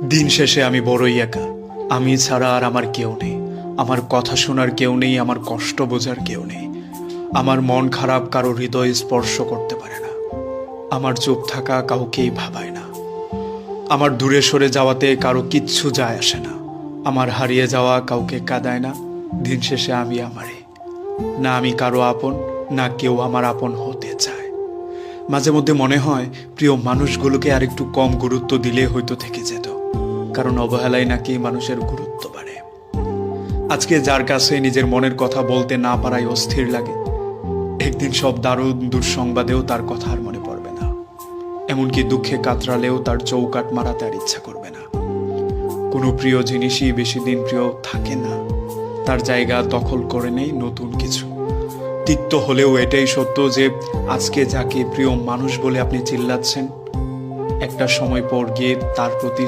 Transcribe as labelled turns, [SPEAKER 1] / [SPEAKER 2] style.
[SPEAKER 1] দিন শেষে আমি বড়ই একা। আমি ছাড়া আর আমার কেউ নেই। আমার কথা শোনার কেউ নেই, আমার কষ্ট বোঝার কেউ নেই। আমার মন খারাপ কারো হৃদয় স্পর্শ করতে পারে না। আমার চুপ থাকা কাউকেই ভাবায় না। আমার দূরে সরে যাওয়াতে কারো কিচ্ছু যায় আসে না। আমার হারিয়ে যাওয়া কাউকে কাঁদায় না। দিন শেষে আমি আমারই। না আমি কারো আপন, না কেউ আমার আপন হতে চায়। মাঝে মধ্যে মনে হয় প্রিয় মানুষগুলোকে আর একটু কম গুরুত্ব দিলে হয়তো থেকে যেত, কারণ অবহেলায় নাকি মানুষের গুরুত্ব বাড়ে। আজকে যার কাছে নিজের মনের কথা বলতে না পারায় অস্থির লাগে, একদিন সব দারুণ দুঃসংবাদেও তার কথা আর মনে পড়বে না। এমনকি দুঃখে কাতরালেও তার চৌকাট মারাতে আর ইচ্ছা করবে না। কোনো প্রিয় জিনিসই বেশি দিন প্রিয় থাকে না, তার জায়গা দখল করে নেই নতুন কিছু। তিক্ত হলেও এটাই সত্য যে আজকে যাকে প্রিয় মানুষ বলে আপনি চিল্লাচ্ছেন, একটা সময় পর গিয়ে তার প্রতি